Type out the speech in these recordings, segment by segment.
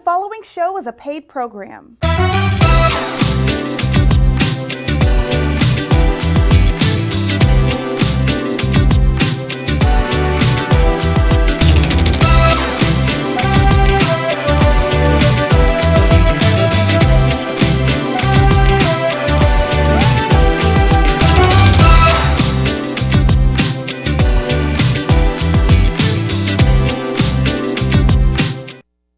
following show is a paid program.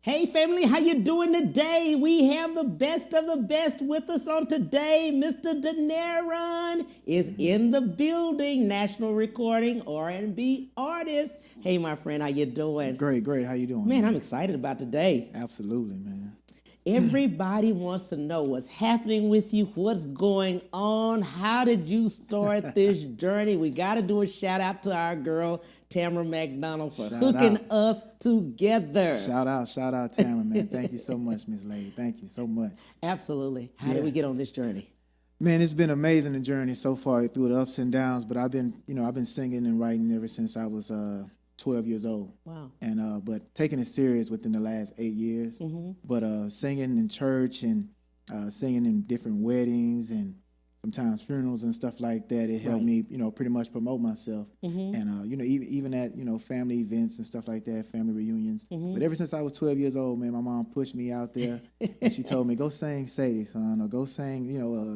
Hey family, how you doing today? We have the best of the best with us on today. Mr. Denaron is in the building, national recording R&B artist. Hey my friend, how you doing? Great. How you doing? Man, I'm excited about today. Absolutely, man. Everybody wants to know what's happening with you, what's going on, how did you start this journey? We got to do a shout out to our girl, Tamara McDonald, for hooking us together. Shout out, Tamara, man. Thank you so much, Miss Lady. Thank you so much. Absolutely. How did we get on this journey? Man, it's been amazing, the journey so far through the ups and downs, but I've been singing and writing ever since I was 12 years old. Wow. And but taking it serious within the last 8 years. Mm-hmm. But singing in church and singing in different weddings and sometimes funerals and stuff like that, it helped me, pretty much promote myself. Mm-hmm. And even at family events and stuff like that, family reunions. Mm-hmm. But ever since I was 12 years old, man, my mom pushed me out there and she told me, go sing Sadie, son, or go sing,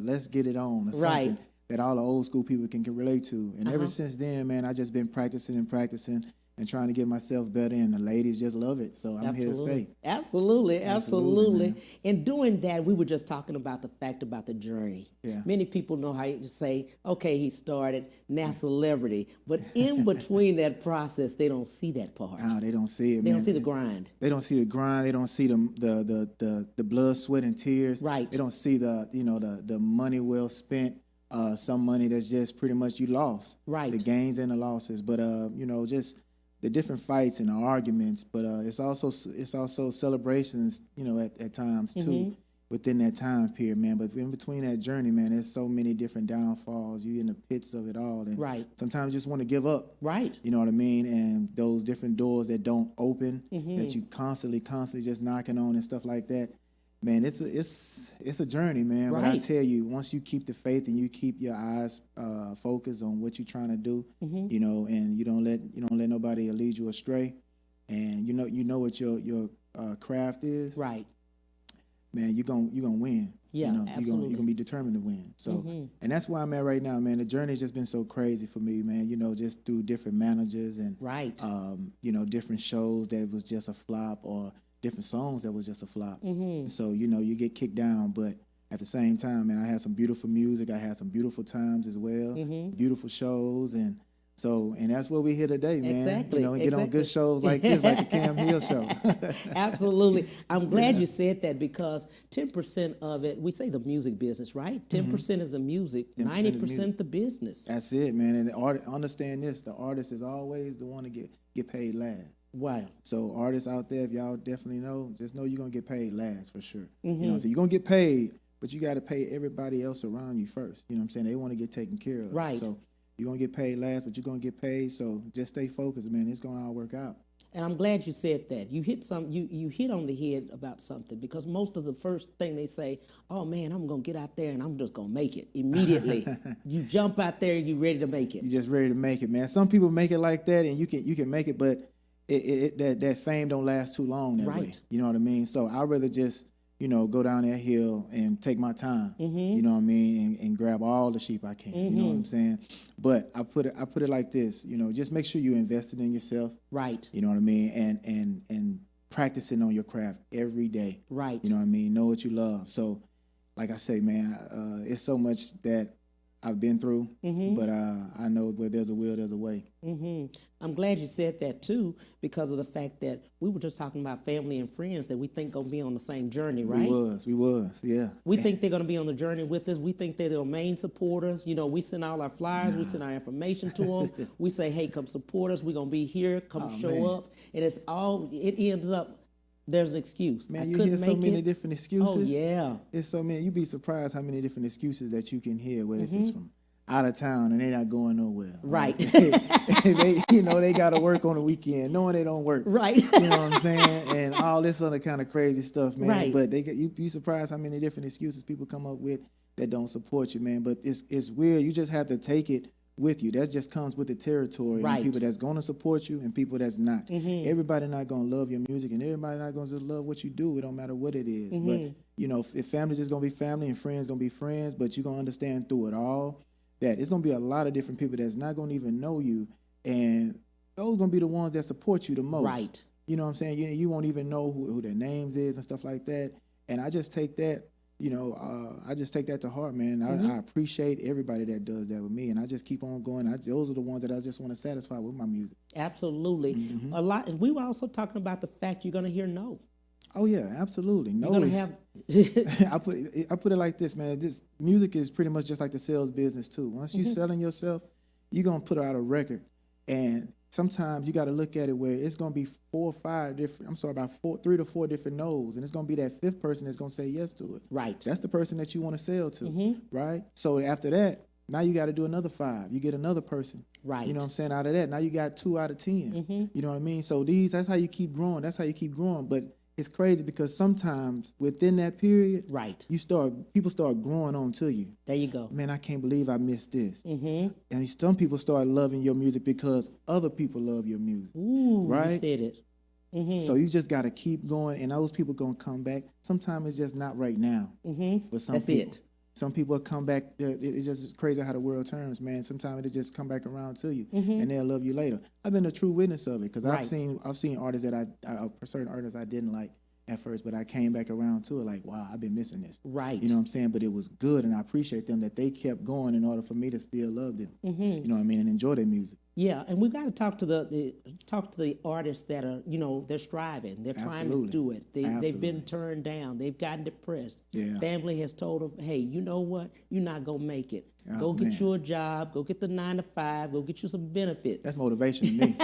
Let's Get It On, or something that all the old school people can relate to. And ever since then, man, I just been practicing and trying to get myself better, and the ladies just love it. So I'm here to stay. Absolutely. In doing that, we were just talking about the fact about the journey. Yeah. Many people know how you say, okay, he started, now celebrity. But in between that process, they don't see that part. No, they don't see it, They don't see the grind. They don't see the grind. They don't see the blood, sweat, and tears. Right. They don't see the money well spent. Some money that's just pretty much you lost. Right. The gains and the losses. But, just the different fights and the arguments, but it's also celebrations, at times too, within that time period, man. But in between that journey, man, there's so many different downfalls. You in the pits of it all, and sometimes you just want to give up. Right. You know what I mean? And those different doors that don't open, that you constantly just knocking on and stuff like that. Man, it's a journey, man. Right. But I tell you, once you keep the faith and you keep your eyes focused on what you're trying to do, and you don't let nobody lead you astray, and you know what your craft is, right? Man, you're gonna win. Yeah, absolutely. You're gonna be determined to win. So, and that's where I'm at right now, man. The journey's just been so crazy for me, man. Just through different managers and different shows that was just a flop, or different songs that was just a flop. So, you get kicked down, but at the same time, man, I had some beautiful music. I had some beautiful times as well, beautiful shows. And that's what we here today, man. Exactly. And get on good shows like this, like the Cam Hill show. Absolutely. I'm glad you said that, because 10% of it, we say the music business, right? 10% is the music, 90% the business. That's it, man. And understand this, the artist is always the one to get paid last. Wow. So artists out there, if y'all definitely know, just know you're going to get paid last for sure. So you're going to get paid, but you got to pay everybody else around you first. You know what I'm saying? They want to get taken care of. Right. So you're going to get paid last, but you're going to get paid. So just stay focused, man. It's going to all work out. And I'm glad you said that. You hit you hit on the head about something, because most of the first thing they say, oh man, I'm going to get out there and I'm just going to make it immediately. You jump out there, you ready to make it. You're just ready to make it, man. Some people make it like that, and you can make it, but that fame don't last too long that way. You know what I mean? So I'd rather just, go down that hill and take my time, you know what I mean, and grab all the sheep I can, you know what I'm saying? But I put it like this, just make sure you invested in yourself. Right. You know what I mean? And practicing on your craft every day. Right. You know what I mean? Know what you love. So like I say, man, it's so much that I've been through, but I know where there's a will, there's a way. I'm glad you said that too, because of the fact that we were just talking about family and friends that we think gonna be on the same journey, right? We was, yeah. We think they're gonna be on the journey with us. We think they're the main supporters. We send all our flyers, we send our information to them. We say, hey, come support us. We're gonna be here. Come show up, and it ends up. There's an excuse. Man, you hear so many different excuses. Oh, yeah. It's so many. You'd be surprised how many different excuses that you can hear, whether if it's from out of town and they're not going nowhere. Right. They, they got to work on the weekend, knowing they don't work. Right. You know what I'm saying? And all this other kind of crazy stuff, man. Right. But you surprised how many different excuses people come up with that don't support you, man. But it's weird. You just have to take it with you. That just comes with the territory. Right. And people that's going to support you and people that's not. Everybody not going to love your music and everybody not going to just love what you do. It don't matter what it is. But, if family's just going to be family and friends going to be friends, but you're going to understand through it all that it's going to be a lot of different people that's not going to even know you. And those going to be the ones that support you the most. Right. You know what I'm saying? You won't even know who their names is and stuff like that. And I just take that, I just take that to heart, man. I appreciate everybody that does that with me. And I just keep on going. Those are the ones that I just want to satisfy with my music. Absolutely. A lot. And we were also talking about the fact you're going to hear no. Oh, yeah, absolutely. No, you're going to have... I put it like this, man. This music is pretty much just like the sales business, too. Once you're selling yourself, you're going to put out a record. And sometimes you got to look at it where it's going to be 3 to 4 different no's. And it's going to be that fifth person that's going to say yes to it. Right. That's the person that you want to sell to, right? So after that, now you got to do another 5. You get another person. Right. You know what I'm saying? Out of that, now you got 2 out of 10. You know what I mean? So that's how you keep growing. That's how you keep growing. But it's crazy because sometimes within that period, right, people start growing on to you. There you go. Man, I can't believe I missed this. And some people start loving your music because other people love your music. Ooh, right? You said it. So you just got to keep going, and those people going to come back. Sometimes it's just not right now for some That's people. It. Some people come back. It's just crazy how the world turns, man. Sometimes it just come back around to you, and they'll love you later. I've been a true witness of it because I've seen artists that certain artists I didn't like at first, but I came back around to it like, wow, I've been missing this. Right. You know what I'm saying? But it was good, and I appreciate them that they kept going in order for me to still love them. You know what I mean? And enjoy their music. Yeah, and we got to talk to the artists that are, they're striving, they're trying to do it. They've been turned down, they've gotten depressed. Yeah. Family has told them, hey, you know what? You're not gonna make it. Go get you a job. Go get the 9 to 5. Go get you some benefits. That's motivation to me.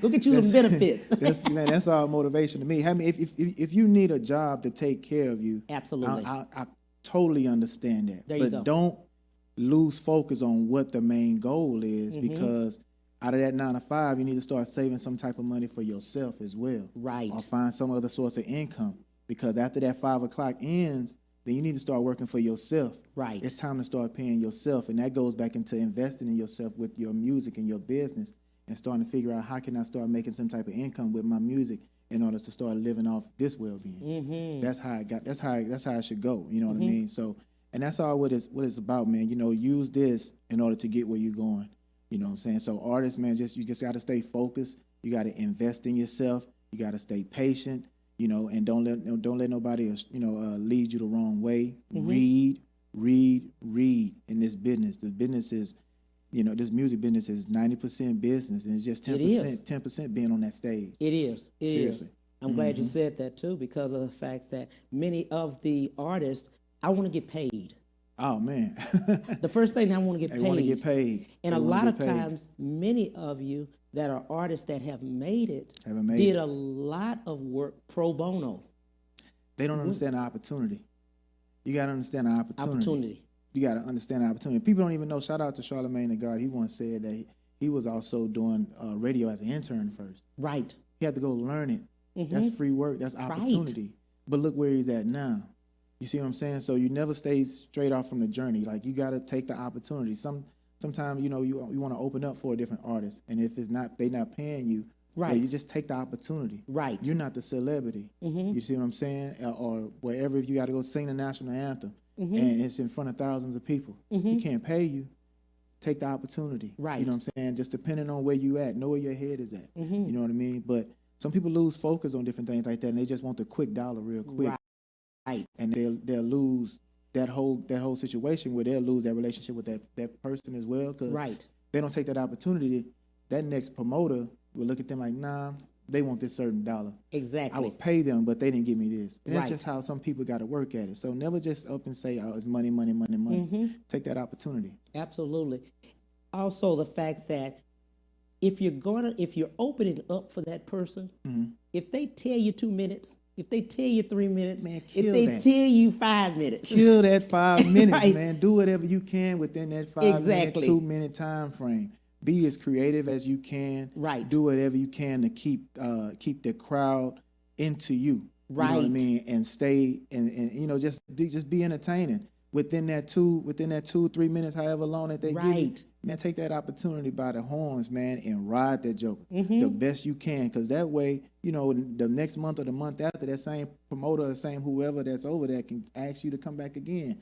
Go get you some benefits. That's all motivation to me. I mean, if you need a job to take care of you, absolutely, I totally understand that. There you go. But don't lose focus on what the main goal is, because out of that 9 to 5, you need to start saving some type of money for yourself as well. Right. Or find some other source of income, because after that 5 o'clock ends, then you need to start working for yourself. Right. It's time to start paying yourself, and that goes back into investing in yourself with your music and your business, and starting to figure out how can I start making some type of income with my music in order to start living off this well-being. That's how it should go. You know what I mean? So, and that's all what it's about, man. Use this in order to get where you're going. You know what I'm saying? So artists, man, you just got to stay focused. You got to invest in yourself. You got to stay patient. And don't let nobody lead you the wrong way. Read in this business. The business is, this music business is 90% business, and it's just 10% being on that stage. It is. Seriously. I'm glad you said that too, because of the fact that many of the artists, I want to get paid. Oh man. The first thing I want to get paid. They want to get paid. And a lot of times, many of you that are artists that have made it did a lot of work pro bono. They don't understand the opportunity. You got to understand the opportunity. You got to understand the opportunity. People don't even know. Shout out to Charlamagne the God. He once said that he was also doing radio as an intern first. Right. He had to go learn it. That's free work. That's opportunity. Right. But look where he's at now. You see what I'm saying? So you never stay straight off from the journey. Like, you got to take the opportunity. Sometimes, you want to open up for a different artist. And if they not paying you, right, you just take the opportunity. Right. You're not the celebrity. You see what I'm saying? Or wherever, if you got to go sing the national anthem, and it's in front of thousands of people, you can't pay you. Take the opportunity. Right. You know what I'm saying? Just depending on where you at, know where your head is at. You know what I mean? But some people lose focus on different things like that, and they just want the quick dollar real quick. Right. And they'll lose that whole situation, where they'll lose that relationship with that person as well, because they don't take that opportunity. That next promoter will look at them like, nah, they want this certain dollar. Exactly. I would pay them, but they didn't give me this. And that's just how some people got to work at it. So never just up and say, oh, it's money, money, money, money. Take that opportunity. Absolutely. Also, the fact that if you're opening up for that person, if they tell you 2 minutes, If they tell you 3 minutes, Man, if kill they that. tell you 5 minutes. Kill that 5 minutes, Right. man. Do whatever you can within that 5-minute, 2-minute time frame. Be as creative as you can. Right. Do whatever you can to keep the crowd into you. Right. You know what I mean? And stay and you know, just be entertaining. Within that 2-3 minutes, however long that they give you, man, take that opportunity by the horns, man, and ride that joker the best you can. Because that way, you know, the next month or the month after, that same promoter or same whoever that's over there can ask you to come back again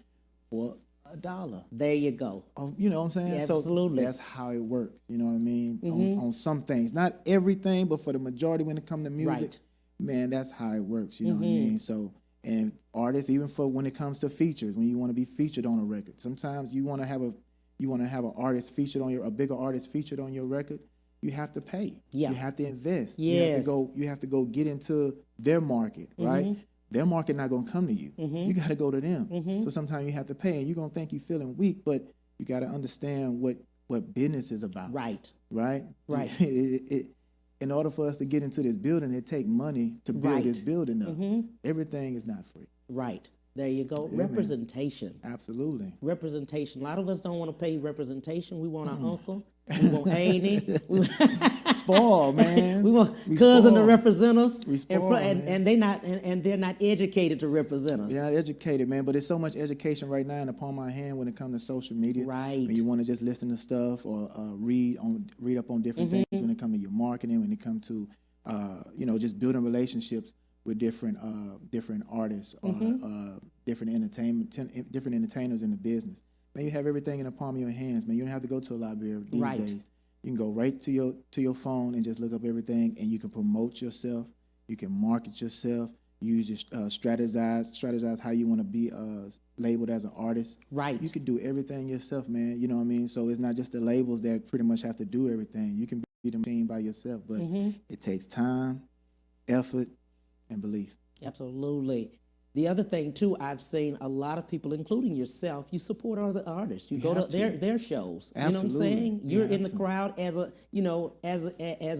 for $1. There you go. You know what I'm saying? Yeah, so absolutely. That's how it works. You know what I mean? On some things, not everything, but for the majority, when it comes to music, man, that's how it works. You know what I mean? So. And artists, even for when it comes to features, when you want to be featured on a record, sometimes you want to have an artist featured on a bigger artist featured on your record. You have to pay. Yeah. You have to invest. Yes. You have to go get into their market, right? Their market not gonna come to you. You got to go to them. So sometimes you have to pay, and you're gonna think you're feeling weak, but you got to understand what business is about. Right. Right. In order for us to get into this building, it takes money to build this building up. Everything is not free. Right. There you go. Yeah, representation. Man. Absolutely. Representation. A lot of us don't want to pay representation. We want our uncle. We want Auntie. Spoil, man. We want cousin to represent us. We spoil, and they're not educated to represent us. They're not educated, man. But there's so much education right now in the palm of my hand when it comes to social media. Right. When you want to just listen to stuff or read up on different things when it comes to your marketing, when it comes to just building relationships with different artists or different entertainers in the business. Man, you have everything in the palm of your hands, man. You don't have to go to a library these days. You can go right to your phone and just look up everything, and you can promote yourself. You can market yourself. Use your strategize how you want to be labeled as an artist. Right. You can do everything yourself, man. You know what I mean? So it's not just the labels that pretty much have to do everything. You can be the machine by yourself, but it takes time, effort, and belief. Absolutely. The other thing too, I've seen a lot of people, including yourself, you support other artists. You go to their shows. Absolutely. You know what I'm saying? You're in the crowd as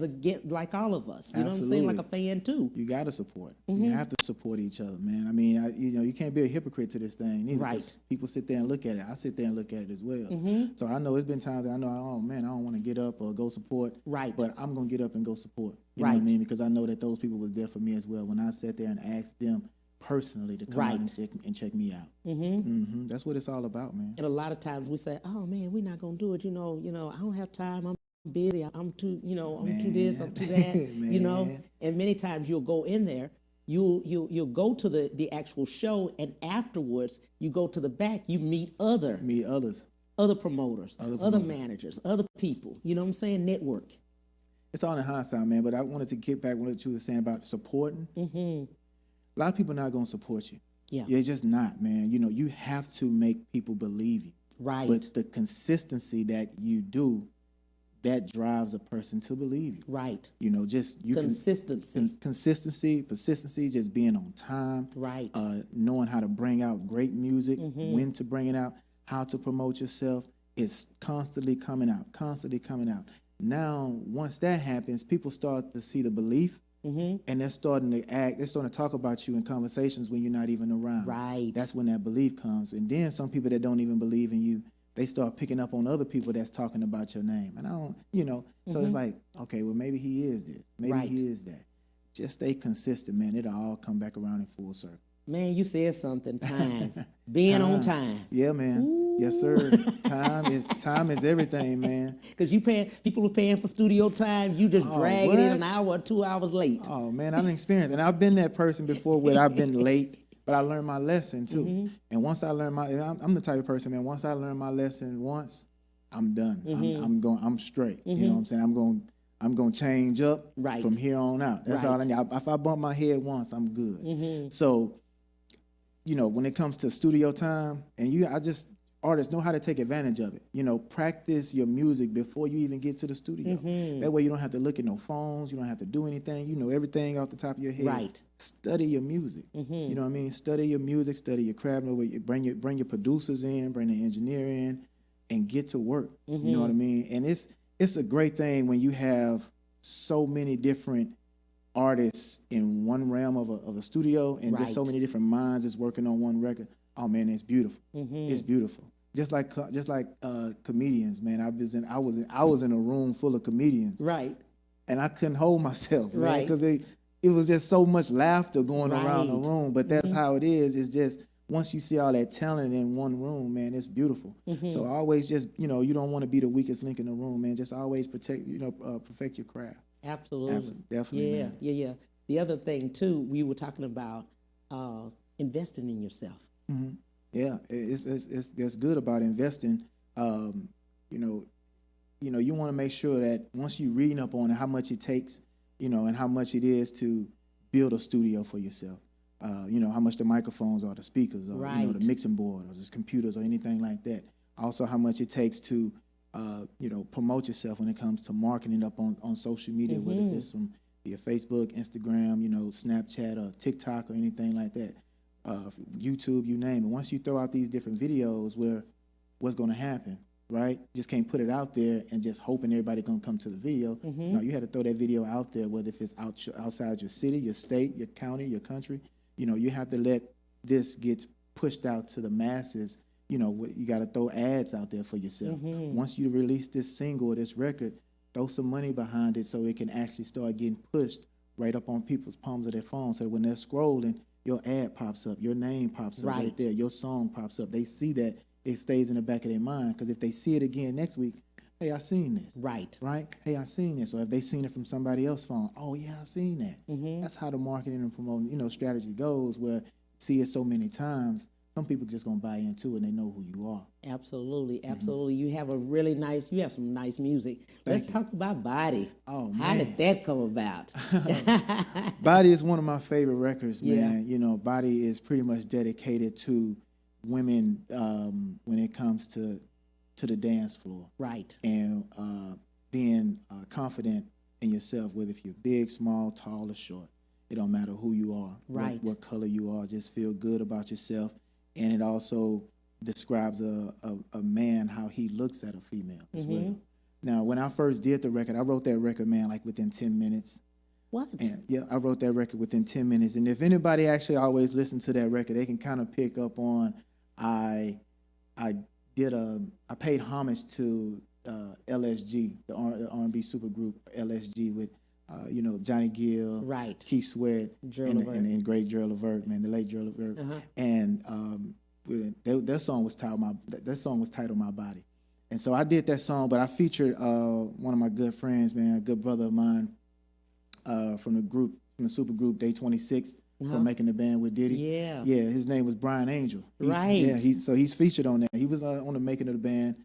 a get like all of us. You know what I'm saying? Like a fan too. You got to support. You have to support each other, man. I mean, you can't be a hypocrite to this thing neither. Right. People sit there and look at it. I sit there and look at it as well. So I know it's been times that I know, oh man, I don't want to get up or go support. Right. But I'm gonna get up and go support. You know what I mean? Because I know that those people was there for me as well when I sat there and asked them personally to come out and check me out. That's what it's all about, man. And a lot of times we say, "Oh man, we're not gonna do it." You know, I don't have time. I'm busy. I'm too, I'm too this. I'm too that. And many times you'll go in there. You'll go to the actual show, and afterwards you go to the back. You meet others, other promoters, other managers, other people. You know what I'm saying? Network. It's all in hindsight, man. But I wanted to get back what you were saying about supporting. A lot of people are not going to support you. Yeah. You're just not, man. You have to make people believe you. Right. But the consistency that you do, that drives a person to believe you. Right. Consistency. Consistency, persistency, just being on time. Right. Knowing how to bring out great music, when to bring it out, how to promote yourself. It's constantly coming out. Now, once that happens, people start to see the belief. And they're starting to talk about you in conversations when you're not even around. Right. That's when that belief comes. And then some people that don't even believe in you, they start picking up on other people that's talking about your name. And I don't, so it's like, okay, well, maybe he is this. Maybe he is that. Just stay consistent, man. It'll all come back around in full circle. Man, you said something. Time. Being on time. Yeah, man. Ooh. Yes, sir. Time is everything, man. Because people are paying for studio time. You just drag it in an hour or 2 hours late. Oh, man, I've experienced. And I've been that person before where I've been late, but I learned my lesson, too. And once I learned I'm the type of person, man, once I learn my lesson once, I'm done. I'm straight. You know what I'm saying? I'm going to change up from here on out. That's all I need. If I bump my head once, I'm good. So, when it comes to studio time, and artists know how to take advantage of it. Practice your music before you even get to the studio. That way you don't have to look at no phones. You don't have to do anything. You know everything off the top of your head. Right. Study your music. You know what I mean? Study your music, study your craft. Bring your producers in, bring the engineer in, and get to work. You know what I mean? And it's a great thing when you have so many different artists in one realm of a studio, and just so many different minds is working on one record. Oh man, it's beautiful. It's beautiful. Just like comedians, man. I was in a room full of comedians, right? And I couldn't hold myself, man, because it was just so much laughter going around the room. But that's how it is. It's just once you see all that talent in one room, man, it's beautiful. So always just, you don't want to be the weakest link in the room, man. Just always perfect your craft. Absolutely. Definitely, yeah, man. Yeah. The other thing too, we were talking about investing in yourself. Yeah, it's good about investing. You want to make sure that once you're reading up on it, how much it takes, and how much it is to build a studio for yourself. How much the microphones are, the speakers, or the mixing board, or just computers, or anything like that. Also, how much it takes to, promote yourself when it comes to marketing up on social media, whether if it's from via Facebook, Instagram, Snapchat, or TikTok, or anything like that. YouTube, you name it. Once you throw out these different videos, what's going to happen, right? Just can't put it out there and just hoping everybody going to come to the video. No, you had to throw that video out there, whether if it's outside your city, your state, your county, your country. You have to let this get pushed out to the masses. You got to throw ads out there for yourself. Once you release this single or this record, throw some money behind it so it can actually start getting pushed right up on people's palms of their phones. So when they're scrolling, your ad pops up, your name pops up right there, your song pops up. They see that, it stays in the back of their mind, because if they see it again next week, hey, I seen this. Right? Hey, I seen this. Or if they seen it from somebody else's phone, oh yeah, I seen that. That's how the marketing and promoting, strategy goes, where you see it so many times, some people just gonna buy into it and they know who you are. Absolutely. You have some nice music. Let's talk about Body. Oh, man. How did that come about? Body is one of my favorite records, man. Body is pretty much dedicated to women when it comes to the dance floor. Right. And being confident in yourself, whether if you're big, small, tall, or short. It don't matter who you are. Right. What color you are. Just feel good about yourself. And it also describes a man, how he looks at a female as well. Now, when I first did the record, I wrote that record, man, like within 10 minutes. What? And yeah, I wrote that record within 10 minutes. And if anybody actually always listens to that record, they can kind of pick up on I paid homage to LSG, the R&B supergroup LSG, with Johnny Gill, right, Keith Sweat, and great Gerald Levert, man, the late Gerald Levert, and that song was titled My Body, and so I did that song, but I featured one of my good friends, man, a good brother of mine, from the supergroup Day 26. From making the band with Diddy. Yeah, his name was Brian Angel. He's featured on that. He was on the making of the band,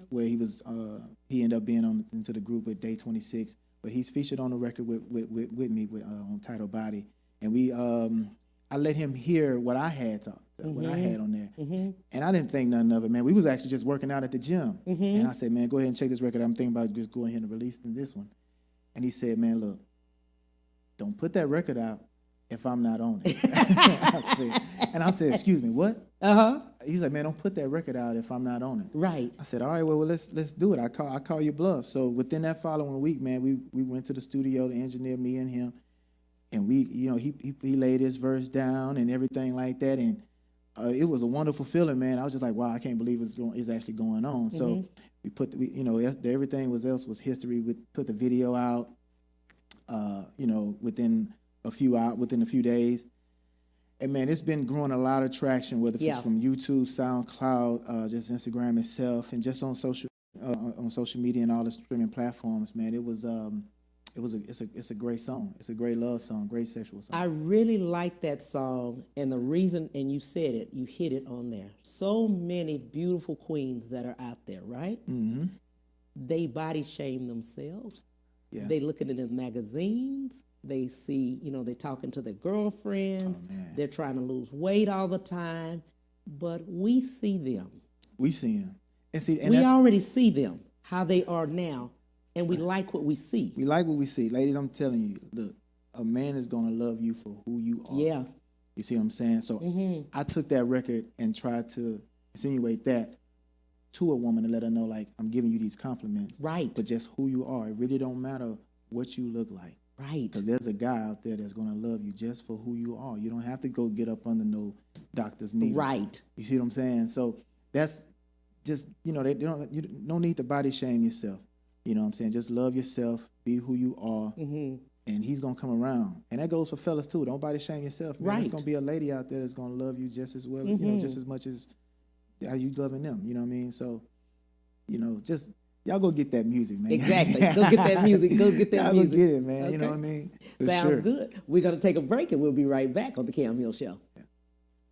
where he ended up being into the group with Day 26. But he's featured on the record with me on Title Body, and I let him hear what I had what I had on there, and I didn't think nothing of it, man. We was actually just working out at the gym, and I said, man, go ahead and check this record. I'm thinking about just going ahead and releasing this one, and he said, man, look, don't put that record out if I'm not on it. I said, excuse me, what? He's like, man, don't put that record out if I'm not on it. Right. I said, all right, well let's do it. I call your bluff. So within that following week, man, we went to the studio, the engineer, me and him, and he laid his verse down and everything like that, and it was a wonderful feeling, man. I was just like, wow, I can't believe it's actually going on. So we put everything else was history. We put the video out, within a few days. And man, it's been growing a lot of traction, whether it's from YouTube, SoundCloud, just Instagram itself, and just on social media and all the streaming platforms. Man, it's a great song. It's a great love song, great sexual song. I really like that song, and the reason, and you said it, you hit it on there. So many beautiful queens that are out there, right? They body shame themselves. Yeah. They look at it in magazines. They see, they're talking to their girlfriends. Oh, they're trying to lose weight all the time. But we see them. We see them. And we already see them, how they are now, and we like what we see. We like what we see. Ladies, I'm telling you, look, a man is going to love you for who you are. Yeah. You see what I'm saying? So I took that record and tried to insinuate that to a woman to let her know, like, I'm giving you these compliments. Right. But just who you are. It really don't matter what you look like. Right. Because there's a guy out there that's going to love you just for who you are. You don't have to go get up under no doctor's needle. Right. You see what I'm saying? So that's just, you don't need to body shame yourself. You know what I'm saying? Just love yourself, be who you are, and he's going to come around. And that goes for fellas too. Don't body shame yourself, man. Right. There's going to be a lady out there that's going to love you just as well, just as much as how you loving them. You know what I mean? So, just y'all go get that music, man. Exactly. Go get that music. Go get that y'all music. Go get it, man. Okay. You know what I mean? Sounds good. We're going to take a break, and we'll be right back on the Cam Hill Show.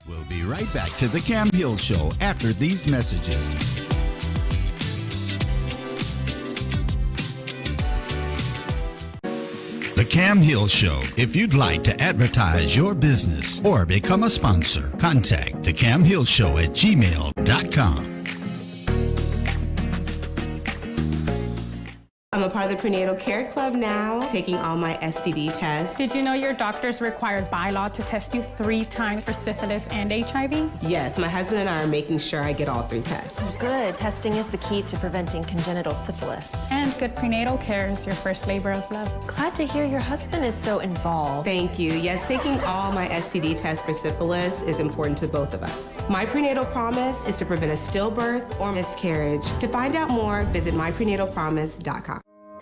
We'll be right back to the Cam Hill Show after these messages. The Cam Hill Show. If you'd like to advertise your business or become a sponsor, contact the Cam Hill Show at gmail.com. I'm a part of the Prenatal Care Club now, taking all my STD tests. Did you know your doctor's required by law to test you 3 times for syphilis and HIV? Yes, my husband and I are making sure I get all 3 tests. Good. Testing is the key to preventing congenital syphilis. And good prenatal care is your first labor of love. Glad to hear your husband is so involved. Thank you. Yes, taking all my STD tests for syphilis is important to both of us. My prenatal promise is to prevent a stillbirth or miscarriage. To find out more, visit myprenatalpromise.com.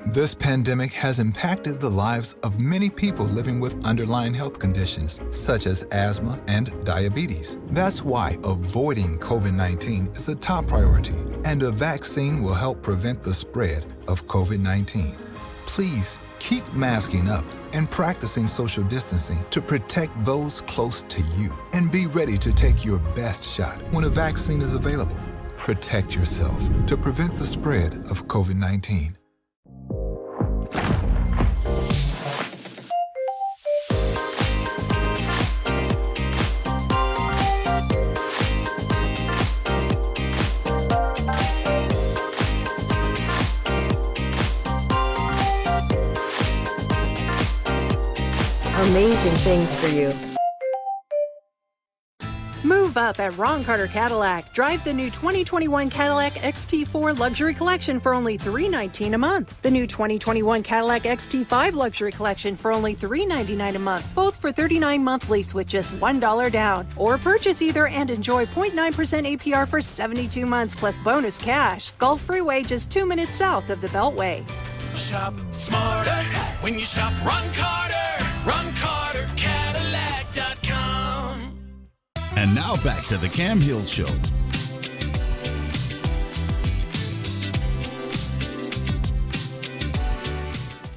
This pandemic has impacted the lives of many people living with underlying health conditions, such as asthma and diabetes. That's why avoiding COVID-19 is a top priority, and a vaccine will help prevent the spread of COVID-19. Please keep masking up and practicing social distancing to protect those close to you, and be ready to take your best shot when a vaccine is available. Protect yourself to prevent the spread of COVID-19. Amazing things for you. Move up at Ron Carter Cadillac. Drive the new 2021 Cadillac XT4 Luxury Collection for only $319 a month. The new 2021 Cadillac XT5 Luxury Collection for only $399 a month. Both for 39-month lease with just $1 down. Or purchase either and enjoy 0.9% APR for 72 months plus bonus cash. Gulf Freeway just 2 minutes south of the Beltway. Shop smarter when you shop Ron Carter. RonCarterCadillac.com. And now back to the Cam Hill Show.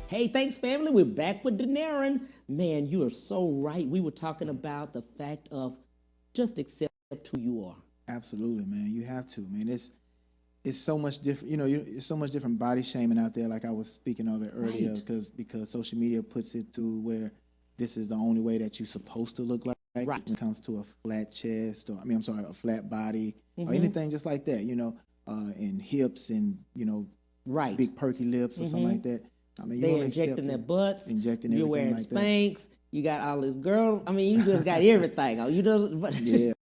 Hey, thanks, family. We're back with Denaron. Man, you are so right. We were talking about the fact of just accept who you are. Absolutely, man. You have to, man. It's so much different. It's so much different body shaming out there. Like I was speaking of it earlier, because social media puts it to where this is the only way that you're supposed to look like. When it comes to a flat chest, or a flat body, or anything just like that. And hips, and big perky lips or something like that. They're injecting their butts. Injecting you're everything wearing like Spanx. That. You got all this girl. You just got everything. You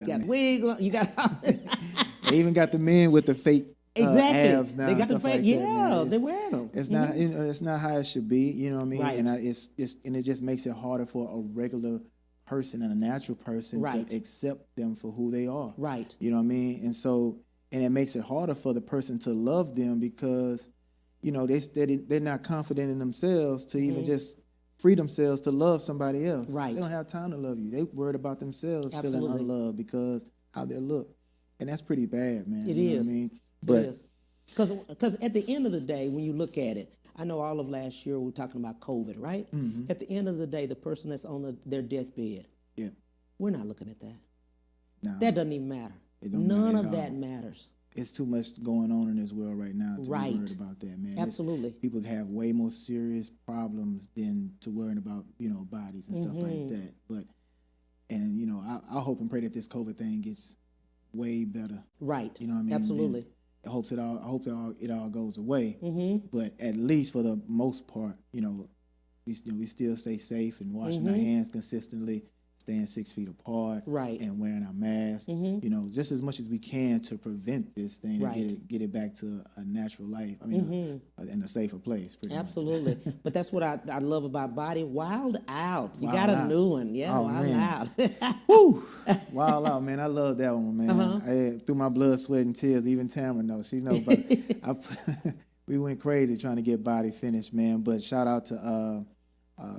got wigs. You got all They even got the men with the fake abs now. They got the fake. Like they wear them. It's not. It's not how it should be. You know what I mean? Right. And it just makes it harder for a regular person and a natural person to accept them for who they are. Right. You know what I mean? And it makes it harder for the person to love them because, they're not confident in themselves to even just free themselves to love somebody else. Right. They don't have time to love you. They worried about themselves feeling unloved because how they look. And that's pretty bad, man. It is. What I mean? But it is. Because at the end of the day, when you look at it, I know all of last year we were talking about COVID, right? Mm-hmm. At the end of the day, the person that's on their deathbed, we're not looking at that. No, that doesn't even matter. None of that matters. It's too much going on in this world right now to be worried about that, man. Absolutely. People have way more serious problems than to worrying about, bodies and stuff like that. I hope and pray that this COVID thing gets way better. Right. You know what I mean? Absolutely. I hope it all goes away. Mm-hmm. But at least for the most part, we still stay safe and washing our hands consistently, staying 6 feet apart, right, and wearing our masks, you know, just as much as we can to prevent this thing and get it back to a natural life. I mean, in a safer place. Absolutely. But that's what I love about Body. Wild Out. You Wild got a Out. new one. Yeah, Oh, Wild man. Out. Woo! Wild Out, man. I love that one, man. Through my blood, sweat, and tears, even Tamara knows. She knows. But we went crazy trying to get Body finished, man. But shout out to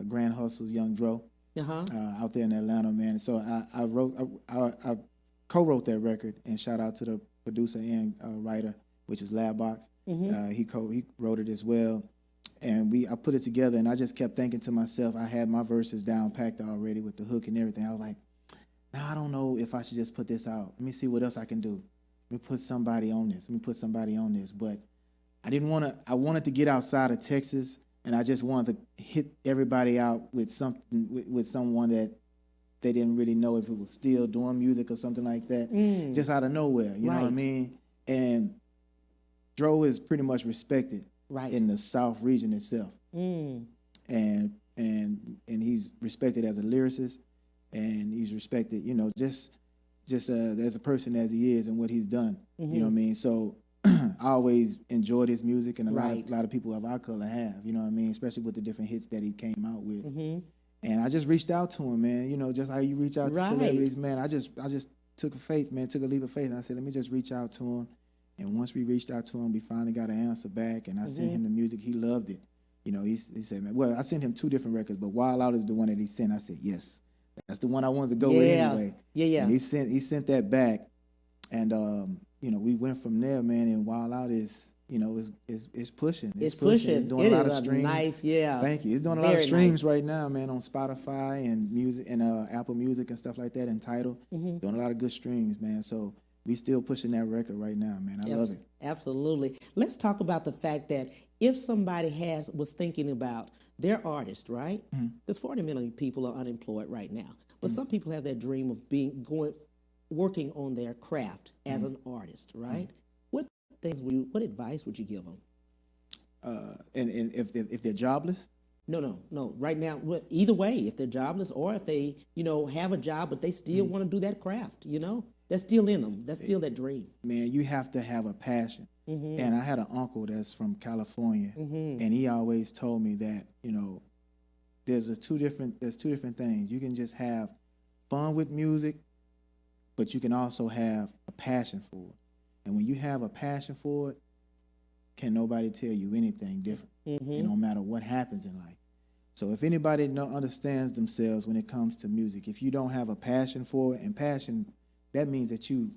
Grand Hustle's Young Dro out there in Atlanta, man. So I co-wrote that record, and shout out to the producer and writer, which is Labbox. He wrote it as well. And I put it together, and I just kept thinking to myself, I had my verses down packed already with the hook and everything. I was like, I don't know if I should just put this out. Let me see what else I can do. Let me put somebody on this. But I didn't want to. I wanted to get outside of Texas, and I just wanted to hit everybody out with something, with someone that they didn't really know if it was still doing music or something like that, just out of nowhere. You know what I mean? And Dro is pretty much respected in the South region itself, and he's respected as a lyricist, and he's respected, you know, just as a person as he is and what he's done. You know what I mean? So I always enjoyed his music, and a lot of people of our color have. You know what I mean? Especially with the different hits that he came out with. And I just reached out to him, man. You know, just how you reach out to celebrities, man. I just took a leap of faith, and I said, let me just reach out to him. And once we reached out to him, we finally got an answer back, and I sent him the music. He loved it. You know, he said, man, well, I sent him 2 different records, but Wild Out is the one that he sent. I said, yes, that's the one I wanted to go with anyway. And he sent that back, and you know, we went from there, man. And Wild Out is, you know, it's pushing. It's pushing. It's doing a lot of streams. Nice, Thank you. It's doing a lot of streams right now, man, on Spotify and music and Apple Music and stuff like that, and Tidal. Doing a lot of good streams, man. So we still pushing that record right now, man. I love it. Absolutely. Let's talk about the fact that if somebody was thinking about their artist, right? Because 40 million people are unemployed right now, but some people have that dream of working on their craft as an artist, right? What advice would you give them? And if they're jobless? No. Right now, either way, if they're jobless or if they, you know, have a job but they still want to do that craft, you know, that's still in them. That's still that dream. Man, you have to have a passion. And I had an uncle that's from California, and he always told me that, you know, there's two different things. You can just have fun with music, but you can also have a passion for it. And when you have a passion for it, can nobody tell you anything different. No matter what happens in life. So if anybody understands themselves when it comes to music, if you don't have a passion for it, and passion, that means that you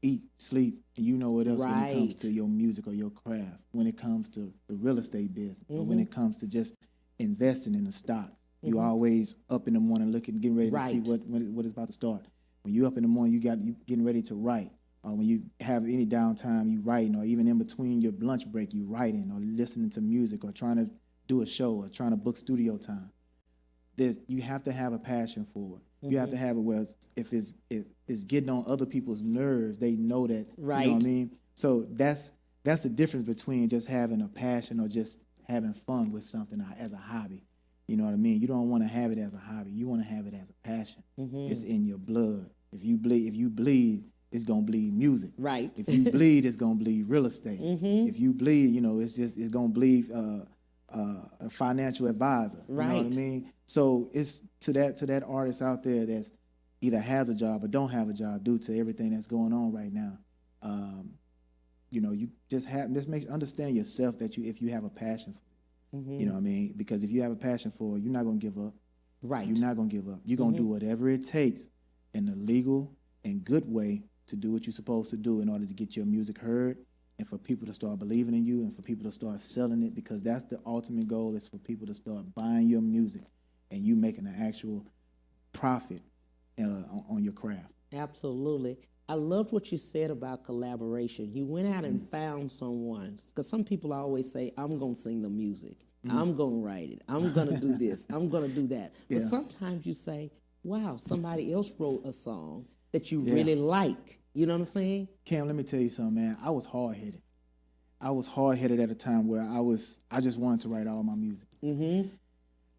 eat, sleep, and you know what else when it comes to your music or your craft, when it comes to the real estate business, or when it comes to just investing in the stocks. You always up in the morning getting ready to see what is about to start. When you up in the morning, you getting ready to write. When you have any downtime, you writing, or even in between your lunch break, you writing or listening to music or trying to do a show or trying to book studio time. You have to have a passion for it. You have to have it where if it's getting on other people's nerves, they know that. You know what I mean? So that's the difference between just having a passion or just having fun with something as a hobby. You know what I mean? You don't want to have it as a hobby. You want to have it as a passion. It's in your blood. If you bleed, it's gonna bleed music. If you bleed, it's gonna bleed real estate. If you bleed, you know, it's gonna bleed a financial advisor. You know what I mean? So it's to that artist out there that's either has a job or don't have a job due to everything that's going on right now. You know, you understand yourself that if you have a passion for it, you know what I mean? Because if you have a passion for it, you're not gonna give up. You're not gonna give up. You're gonna do whatever it takes in a legal and good way to do what you're supposed to do in order to get your music heard and for people to start believing in you and for people to start selling it, because that's the ultimate goal, is for people to start buying your music and you making an actual profit on your craft. Absolutely. I loved what you said about collaboration. You went out and found someone, because some people always say, I'm going to sing the music. I'm going to write it. I'm going to do this. I'm going to do that. But sometimes you say, wow, somebody else wrote a song that you really like. You know what I'm saying? Cam, let me tell you something, man. I was hard-headed. I was hard-headed at a time where I just wanted to write all my music.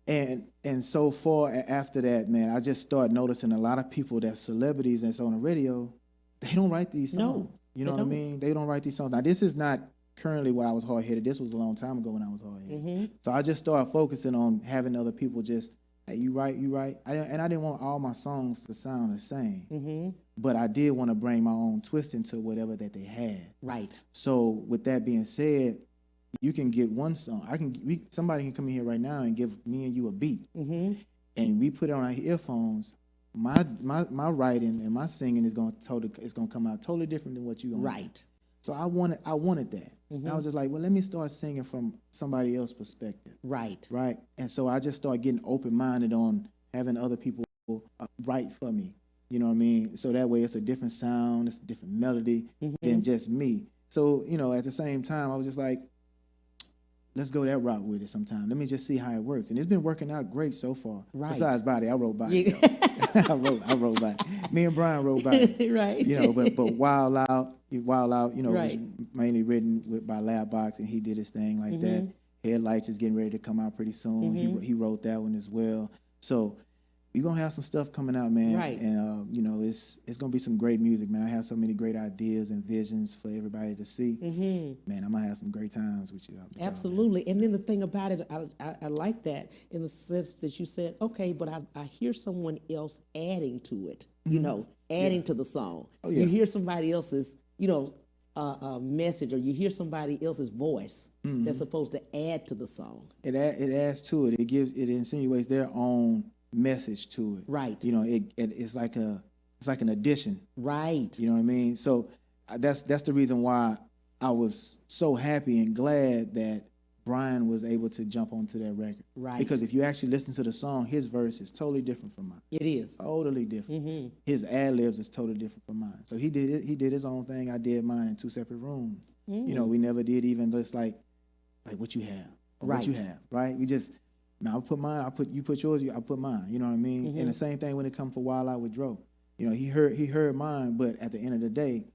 And so far after that, man, I just started noticing a lot of people that's celebrities that's on the radio, they don't write these songs. No, you know what I mean? They don't write these songs. Now, this is not currently why I was hard-headed. This was a long time ago when I was hard-headed. So I just started focusing on having other people just, hey, you write. I didn't want all my songs to sound the same. But I did want to bring my own twist into whatever that they had. Right. So with that being said, you can get one song. Somebody can come in here right now and give me and you a beat, and we put it on our earphones. My writing and my singing is gonna come out totally different than what you gonna. Right. So I wanted that. And I was just like, well, let me start singing from somebody else's perspective. Right. Right. And so I just started getting open-minded on having other people write for me. You know what I mean? So that way it's a different sound, it's a different melody than just me. So, at the same time, I was just like, let's go that route with it sometime. Let me just see how it works. And it's been working out great so far. Right. Besides Body, I wrote Body. I wrote Body. Me and Brian wrote Body. Right. But Wild Out, was mainly written by Lab Box, and he did his thing like that. Headlights is getting ready to come out pretty soon. He wrote that one as well. So you're going to have some stuff coming out, man. Right. And, it's going to be some great music, man. I have so many great ideas and visions for everybody to see. Man, I'm going to have some great times with you. Absolutely. And then the thing about it, I like that in the sense that you said, okay, but I hear someone else adding to it, adding to the song. Oh, yeah. You hear somebody else's, message, or you hear somebody else's voice that's supposed to add to the song. It adds to it. It insinuates their own message to it. Right. It's like an addition. Right. You know what I mean? So that's the reason why I was so happy and glad that Brian was able to jump onto that record. Right. Because if you actually listen to the song, his verse is totally different from mine. It is. Totally different. His ad-libs is totally different from mine. So he did his own thing. I did mine in two separate rooms. We never did even just like what you have. Or what you have, right? We just, man, I put mine, you put yours, I put mine. You know what I mean? And the same thing when it comes for Wild Out with Dro. He heard mine, but at the end of the day,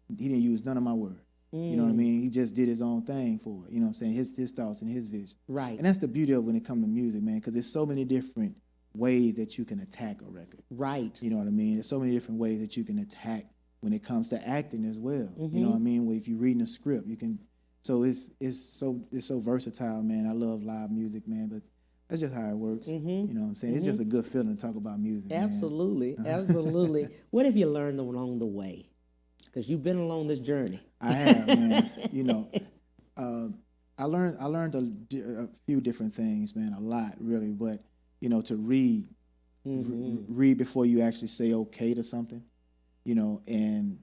he didn't use none of my words. You know what I mean? He just did his own thing for it. You know what I'm saying? His thoughts and his vision. Right. And that's the beauty of when it comes to music, man, because there's so many different ways that you can attack a record. Right. You know what I mean? There's so many different ways that you can attack when it comes to acting as well. You know what I mean? Well, if you're reading a script, you can. So it's so versatile, man. I love live music, man, but that's just how it works. You know what I'm saying? It's just a good feeling to talk about music. Absolutely, absolutely. What have you learned along the way? Because you've been along this journey. I have, man. I learned a few different things, man. A lot, really. But to read before you actually say okay to something. And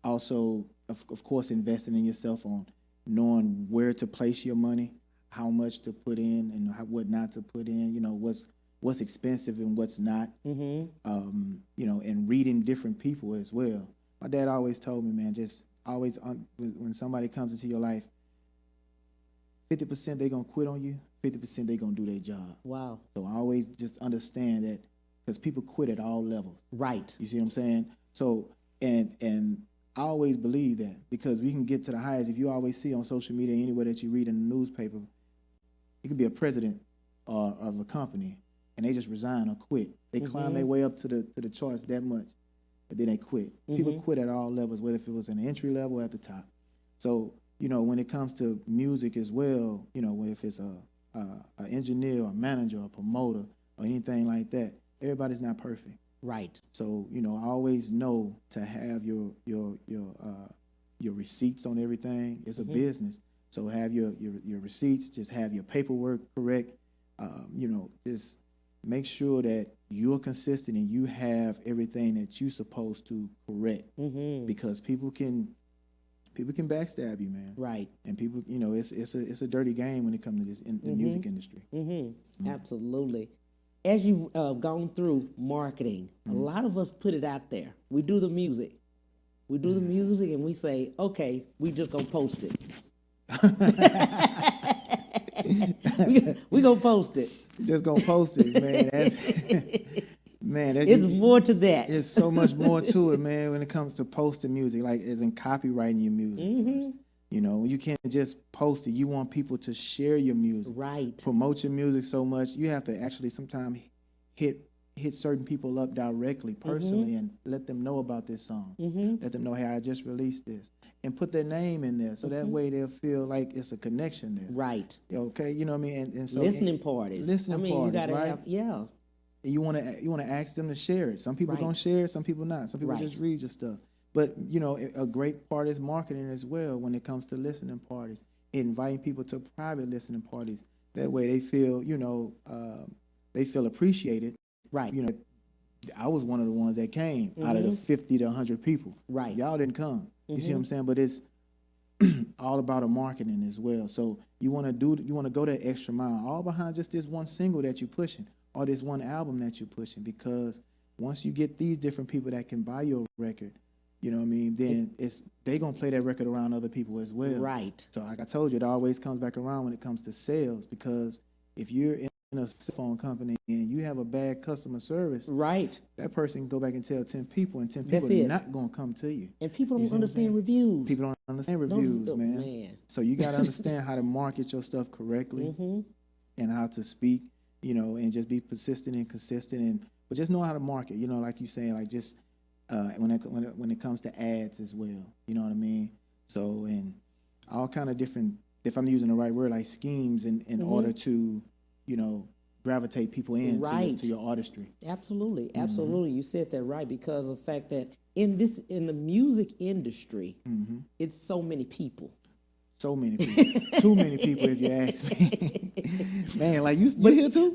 also, of course, investing in yourself on knowing where to place your money, how much to put in, and what not to put in. What's expensive and what's not. And reading different people as well. My dad always told me, man, just always when somebody comes into your life, 50% they gonna quit on you, 50% they gonna do their job. Wow. So I always just understand that because people quit at all levels. Right. You see what I'm saying? So and I always believe that because we can get to the highest. If you always see on social media, anywhere that you read in the newspaper, you can be a president of a company and they just resign or quit. They climb their way up to the charts that much. But then they quit. People quit at all levels, whether if it was an entry level or at the top. So, when it comes to music as well, if it's a engineer, a manager, a promoter, or anything like that, everybody's not perfect. Right. So, I always know to have your receipts on everything. It's a business. So have your receipts, just have your paperwork correct. Just make sure that you're consistent and you have everything that you're supposed to correct, because people can backstab you, man. Right. And people, it's a dirty game when it comes to this in the music industry. Absolutely. As you've gone through marketing, a lot of us put it out there. We do the music. And we say, okay, we just gonna post it. we gonna post it. Just gonna post it, man. It's more to that. There's so much more to it, man. When it comes to posting music, like as in copywriting your music. You know, you can't just post it. You want people to share your music, right? Promote your music so much. You have to actually sometimes hit certain people up directly, personally, and let them know about this song. Let them know, hey, I just released this, and put their name in there, so that way they'll feel like it's a connection there. Right. Okay. You know what I mean? And so listening parties. Listening parties, you gotta right? have, yeah. You want to ask them to share it. Some people gonna share it, some people not. Some people just read your stuff. But you know, a great part is marketing as well when it comes to listening parties. Inviting people to private listening parties. That way they feel, you know, they feel appreciated. Right. You know, I was one of the ones that came out of the 50 to 100 people. Right. Y'all didn't come. You see what I'm saying? But it's all about a marketing as well. So you want to go that extra mile, all behind just this one single that you're pushing or this one album that you're pushing, because once you get these different people that can buy your record, you know what I mean, then they gonna play that record around other people as well. Right. So like I told you, it always comes back around when it comes to sales, because if you're in a cell phone company and you have a bad customer service, right, that person can go back and tell 10 people, and 10 people are not gonna come to you. And people don't understand reviews. People don't understand reviews, man. So you gotta understand how to market your stuff correctly and how to speak, you know, and just be persistent and consistent, but just know how to market, you know, like you saying, like just when it comes to ads as well, you know what I mean? So, and all kind of different, if I'm using the right word, like schemes in order to, you know, gravitate people in to your artistry. Absolutely, absolutely. You said that right, because of the fact that in the music industry, it's so many people. So many people. Too many people, if you ask me. Man, like you here too?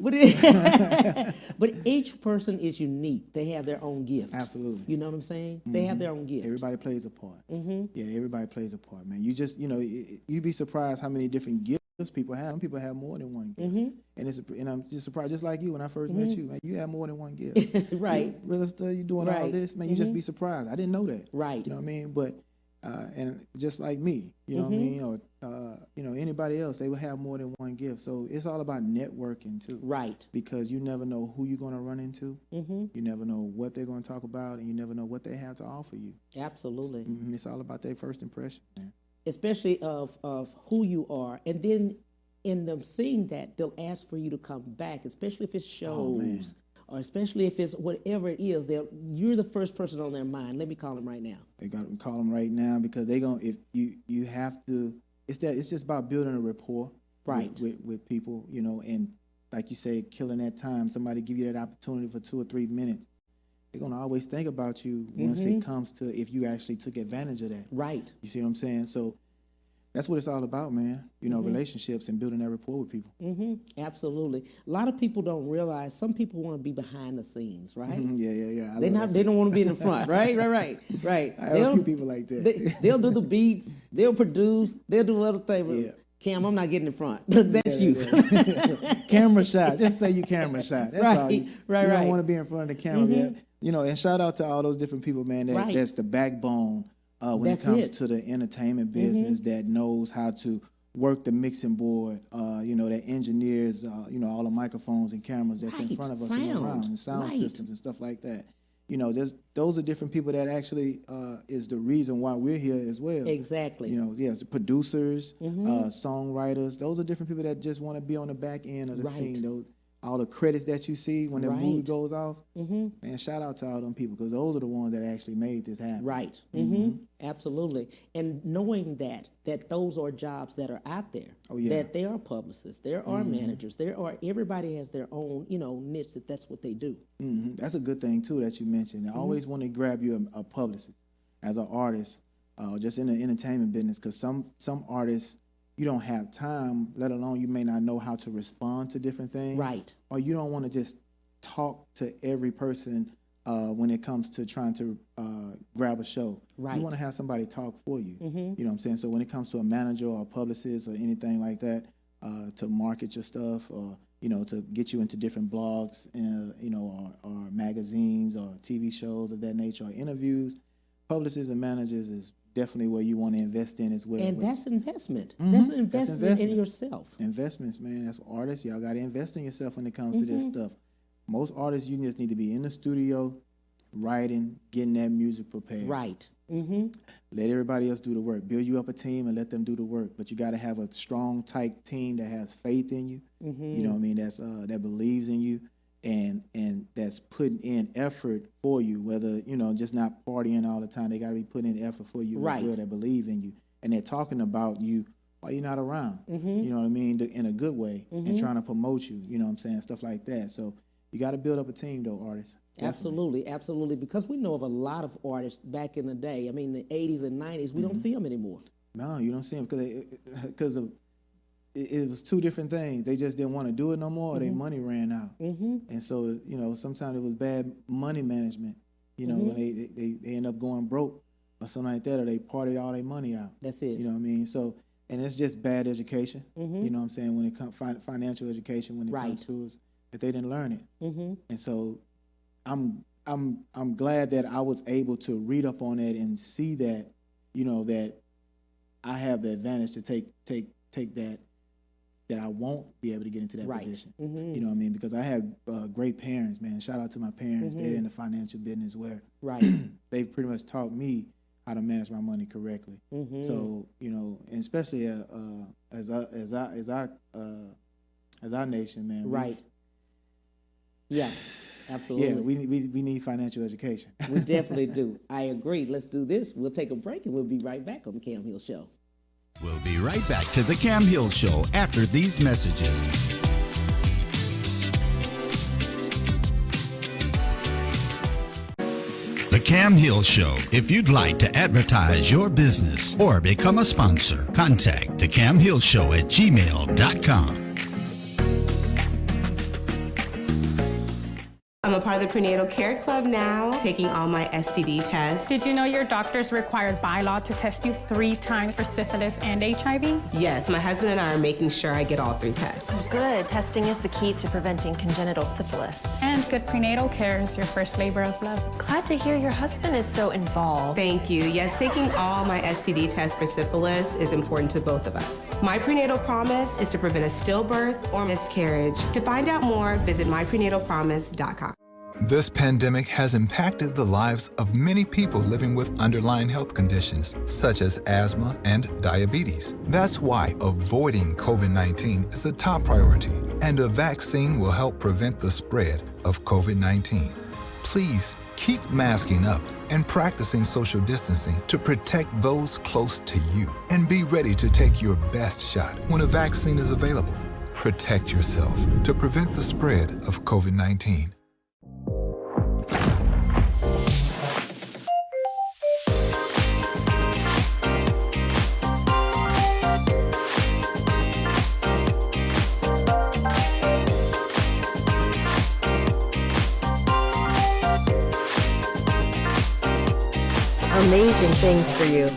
But each person is unique. They have their own gift. Absolutely. You know what I'm saying? They have their own gift. Everybody plays a part. Yeah, everybody plays a part, man. You just, you know, you'd be surprised how many different gifts people have. Some people have more than one gift. And I'm just surprised, just like you, when I first met you, man, you have more than one gift. Right. You doing all this, man, you just be surprised. I didn't know that. Right. You know what I mean? But and just like me, you know what I mean, or you know, anybody else, they will have more than one gift. So it's all about networking too, right? Because you never know who you're going to run into. You never know what they're going to talk about, and you never know what they have to offer you. Absolutely. It's all about their first impression, man. Especially of who you are, and then in them seeing that, they'll ask for you to come back, especially if it's shows. Or especially if it's whatever it is, you're the first person on their mind. Let me call them right now. They got to call them right now, because they gonna, if you have to. It's just about building a rapport, with people, you know, and like you say, killing that time. Somebody give you that opportunity for 2 or 3 minutes. They're gonna always think about you once it comes to if you actually took advantage of that. Right. You see what I'm saying? So that's what it's all about, man. You know, relationships and building that rapport with people. Absolutely. A lot of people don't realize some people want to be behind the scenes, right? Yeah. They don't want to be in the front, right? Right. I have a few people like that. They'll do the beats, they'll produce, they'll do other things. Cam, I'm not getting in front. Look, that's you. Camera shot. Just say you camera shot. That's all. You don't want to be in front of the camera. You know, and shout out to all those different people, man. That's the backbone. When it comes to the entertainment business, that knows how to work the mixing board, you know, that engineers, you know, all the microphones and cameras that's in front of us and around, and sound systems and stuff like that. You know, those are different people that actually is the reason why we're here as well. Exactly. You know, yes, producers, songwriters, those are different people that just want to be on the back end of the scene. All the credits that you see when the movie goes off, man, shout out to all them people, because those are the ones that actually made this happen. Right. Absolutely. And knowing that those are jobs that are out there, that there are publicists, there are managers, everybody has their own, you know, niche, that's what they do. That's a good thing too that you mentioned. I always want to grab you a publicist as an artist, just in the entertainment business, because some artists, you don't have time, let alone you may not know how to respond to different things. Right. Or you don't want to just talk to every person when it comes to trying to grab a show. Right. You want to have somebody talk for you. You know what I'm saying? So when it comes to a manager or a publicist or anything like that, to market your stuff, or, you know, to get you into different blogs, you know, or magazines or TV shows of that nature, or interviews, publicists and managers is definitely where you want to invest in as well. And that's investment. That's an investment in yourself. Investments, man. That's artists. Y'all got to invest in yourself when it comes to this stuff. Most artists, you just need to be in the studio, writing, getting that music prepared. Right. Let everybody else do the work. Build you up a team and let them do the work. But you got to have a strong, tight team that has faith in you. You know what I mean? That's that believes in you and that's putting in effort for you. Whether just not partying all the time. They got to be putting in effort for you as well. That believe in you and they're talking about you while you're not around. You know what I mean? In a good way and trying to promote you. You know what I'm saying? Stuff like that. So you got to build up a team, though, artists. Definitely. Absolutely. Because we know of a lot of artists back in the day. I mean, the 80s and 90s, we don't see them anymore. No, you don't see them because it was two different things. They just didn't want to do it no more, or their money ran out. And so, sometimes it was bad money management. When they end up going broke or something like that, or they party all their money out. That's it. You know what I mean? So, and it's just bad education. You know what I'm saying? When it comes financial education, when it comes to us, that they didn't learn it. And so, I'm glad that I was able to read up on it and see that, that I have the advantage to take that I won't be able to get into that position. You know what I mean? Because I had great parents, man. Shout out to my parents. They're in the financial business where they've pretty much taught me how to manage my money correctly. So, and especially as our nation, man. Yeah. Absolutely. Yeah, we need financial education. We definitely do. I agree. Let's do this. We'll take a break and we'll be right back on the Cam Hill Show. We'll be right back to the Cam Hill Show after these messages. The Cam Hill Show. If you'd like to advertise your business or become a sponsor, contact the Cam Hill Show at gmail.com. I'm a part of the Prenatal Care Club now, taking all my STD tests. Did you know your doctor's required by law to test you 3 times for syphilis and HIV? Yes, my husband and I are making sure I get all 3 tests. Good. Testing is the key to preventing congenital syphilis. And good prenatal care is your first labor of love. Glad to hear your husband is so involved. Thank you. Yes, taking all my STD tests for syphilis is important to both of us. My prenatal promise is to prevent a stillbirth or miscarriage. To find out more, visit myprenatalpromise.com. This pandemic has impacted the lives of many people living with underlying health conditions, such as asthma and diabetes. That's why avoiding COVID-19 is a top priority, and a vaccine will help prevent the spread of COVID-19. Please keep masking up and practicing social distancing to protect those close to you, and be ready to take your best shot when a vaccine is available. Protect yourself to prevent the spread of COVID-19. Amazing things for you.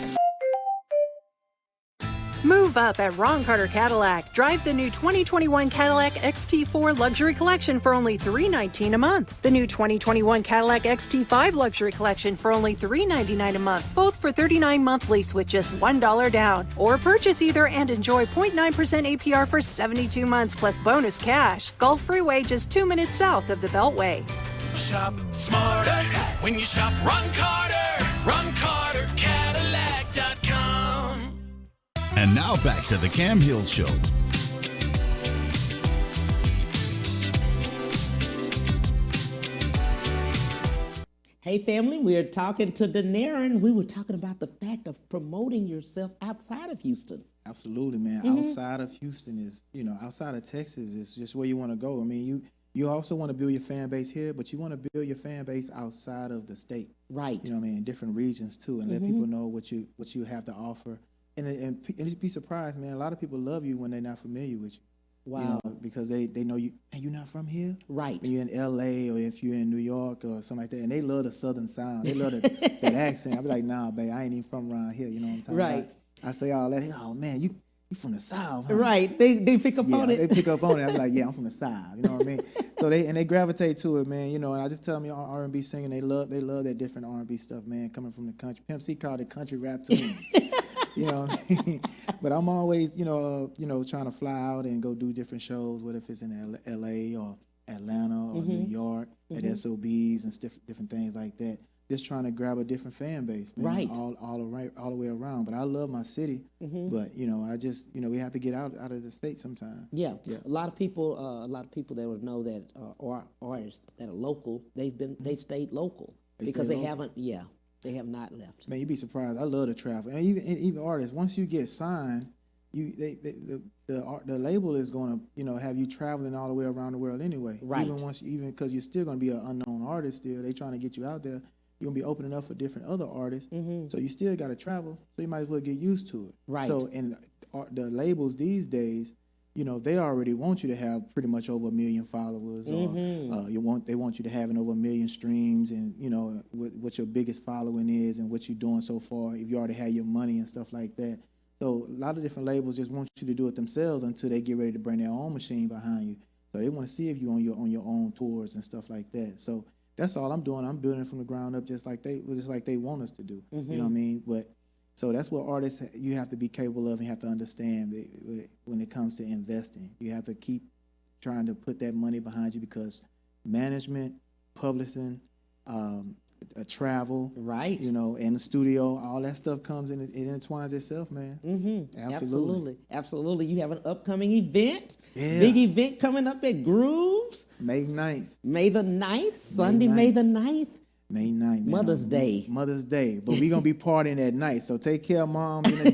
Move up at Ron Carter Cadillac. Drive the new 2021 Cadillac XT4 Luxury Collection for only $319 a month. The new 2021 Cadillac XT5 Luxury Collection for only $399 a month. Both for 39-month lease with just $1 down. Or purchase either and enjoy 0.9% APR for 72 months plus bonus cash. Gulf Freeway just 2 minutes south of the Beltway. Shop smarter when you shop Ron Carter. RonCarterCadillac.com. And now back to the Cam Hill Show. Hey, family, we're talking to Denaron. We were talking about the fact of promoting yourself outside of Houston. Absolutely, man. Outside of Houston is, outside of Texas is just where you want to go. I mean, you also want to build your fan base here, but you want to build your fan base outside of the state. Right. You know what I mean? In different regions, too, and let people know what you have to offer. And just be surprised, man. A lot of people love you when they're not familiar with you. Wow. Because they know you, hey, you're not from here? Right. When you're in L.A. or if you're in New York or something like that, and they love the Southern sound. They love that accent. I be like, nah, babe, I ain't even from around here. You know what I'm talking about? I say all that. Oh, man, you from the South, huh? Right. They pick up on it. They pick up on it. I'm like, yeah, I'm from the South. You know what I mean? So they gravitate to it, man. And I just tell them R&B singing. They love that different R&B stuff, man, coming from the country. Pimp C called it country rap tunes. You know what I mean? But I'm always, trying to fly out and go do different shows, whether if it's in L.A. or Atlanta or New York at SOBs and different things like that. just trying to grab a different fan base, man, right? All the way around. But I love my city, but I just we have to get out of the state sometime. Yeah. A lot of people that would know that are artists that are local. They've stayed local because they haven't. Yeah, they have not left. Man, you'd be surprised. I love to travel, and even artists. Once you get signed, the label is going to have you traveling all the way around the world anyway. Right. Even because you're still going to be an unknown artist. Still, they trying to get you out there. You're gonna be opening up for different other artists, so you still got to travel. So you might as well get used to it. Right. So and the labels these days, they already want you to have pretty much over 1 million followers, or they want you to have over 1 million streams, and what your biggest following is and what you're doing so far. If you already have your money and stuff like that. So a lot of different labels just want you to do it themselves until they get ready to bring their own machine behind you. So they want to see if you on your own tours and stuff like that. So that's all I'm doing. I'm building it from the ground up, just like they want us to do. You know what I mean? But so that's what artists you have to be capable of and have to understand when it comes to investing. You have to keep trying to put that money behind you because management, publishing, travel, right? And the studio, all that stuff comes in. It intertwines itself, man. Absolutely. You have an upcoming event, yeah. Big event coming up at Grooves, May 9th. May the 9th, Sunday, May the 9th. May 9th. Mother's Day. But we're going to be partying at night. So take care of mom in the